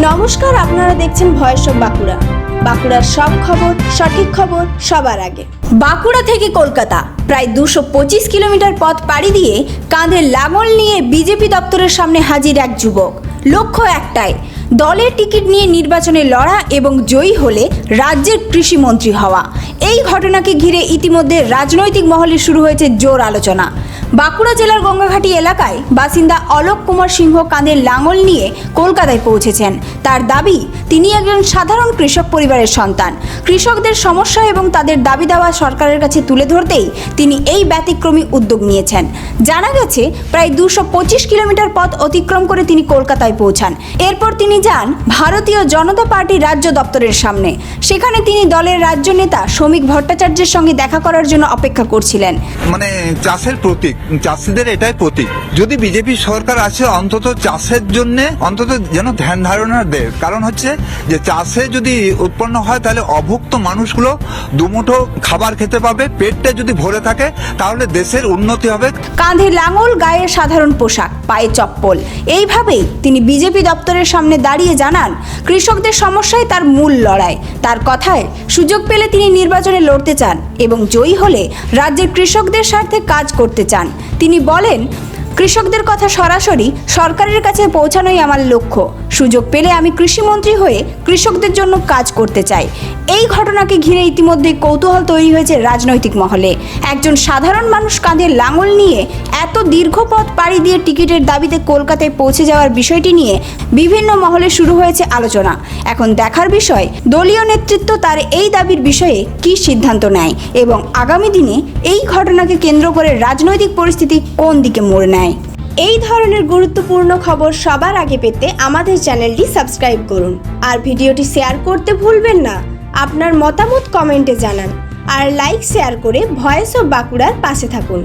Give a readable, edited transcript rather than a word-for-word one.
নমস্কার, আপনারা দেখছেন ভয়েস অফ বাঁকুড়া। বাঁকুড়ার সব খবর, সঠিক খবর সবার আগে। বাঁকুড়া থেকে কলকাতা প্রায় 225 কিলোমিটার পথ পাড়ি দিয়ে কাঁধে লাঙল নিয়ে বিজেপি দপ্তরের সামনে হাজির এক যুবক। লক্ষ্য একটাই, দলের টিকিট নিয়ে নির্বাচনে লড়া এবং জয়ী হলে রাজ্যের কৃষিমন্ত্রী হওয়া। এই ঘটনাকে ঘিরে ইতিমধ্যে রাজনৈতিক মহলে শুরু হয়েছে জোর আলোচনা। বাঁকুড়া জেলার গঙ্গাঘাটি এলাকায় বাসিন্দা অলোক কুমার সিংহ কাঁধে লাঙল নিয়ে কলকাতায় পৌঁছেছেন। তার দাবি, তিনি একজন সাধারণ কৃষক পরিবারের সন্তান। কৃষকদের সমস্যা এবং তাদের দাবি দাওয়া সরকারের কাছে তুলে ধরতেই তিনি এই ব্যতিক্রমী উদ্যোগ নিয়েছেন। জানা গেছে, প্রায় 225 কিলোমিটার পথ অতিক্রম করে তিনি কলকাতায় পৌঁছান। এরপর তিনি যান ভারতীয় জনতা পার্টি রাজ্য দপ্তরের সামনে। সেখানে তিনি দলের রাজ্য নেতা শ্রমিক ভট্টাচার্যের সঙ্গে দেখা করার জন্য অপেক্ষা করছিলেন। মানে চাষের প্রতীক, চাষিদের এটাই প্রতীক। যদি বিজেপি সরকার আসে, অন্তত চাষের জন্য অন্তত যেন ধ্যান ধারণা দেয়। কারণ হচ্ছে যে চাষে যদি উৎপন্ন হয় তাহলে অভুক্ত মানুষগুলো দুমুঠো খাবার খেতে পাবে, পেটটা যদি ভরে থাকে তাহলে দেশের উন্নতি হবে। কাঁধে লাঙল, গায়ে সাধারণ পোশাক, পায়ে চপ্পল, এইভাবেই তিনি বিজেপি দপ্তরের সামনে দাঁড়িয়ে জানান, কৃষকদের সমস্যাই তার মূল লড়াই। তার কথায়, সুযোগ পেলে তিনি নির্বাচনে লড়তে চান এবং জয়ী হলে রাজ্যের কৃষকদের স্বার্থে কাজ করতে চান। তিনি বলেন, কৃষকদের কথা সরাসরি সরকারের কাছে পৌঁছানোই আমার লক্ষ্য। সুযোগ পেলে আমি কৃষিমন্ত্রী হয়ে কৃষকদের জন্য কাজ করতে চাই। এই ঘটনাকে ঘিরে ইতিমধ্যে কৌতূহল তৈরি হয়েছে রাজনৈতিক মহলে। একজন সাধারণ মানুষ কাঁধে লাঙল নিয়ে এত দীর্ঘ পথ পাড়ি দিয়ে টিকিটের দাবিতে কলকাতায় পৌঁছে যাওয়ার বিষয়টি নিয়ে বিভিন্ন মহলে শুরু হয়েছে আলোচনা। এখন দেখার বিষয়, দলীয় নেতৃত্ব তার এই দাবির বিষয়ে কী সিদ্ধান্ত নেয় এবং আগামী দিনে এই ঘটনাকে কেন্দ্র করে রাজনৈতিক পরিস্থিতি কোন দিকে মোড় নেয়। এই ধরনের গুরুত্বপূর্ণ খবর সবার আগে পেতে আমাদের চ্যানেলটি সাবস্ক্রাইব করুন আর ভিডিওটি শেয়ার করতে ভুলবেন না। আপনার মতামত কমেন্টে জানান আর লাইক শেয়ার করে ভয়েস অফ বাঁকুড়ার পাশে থাকুন।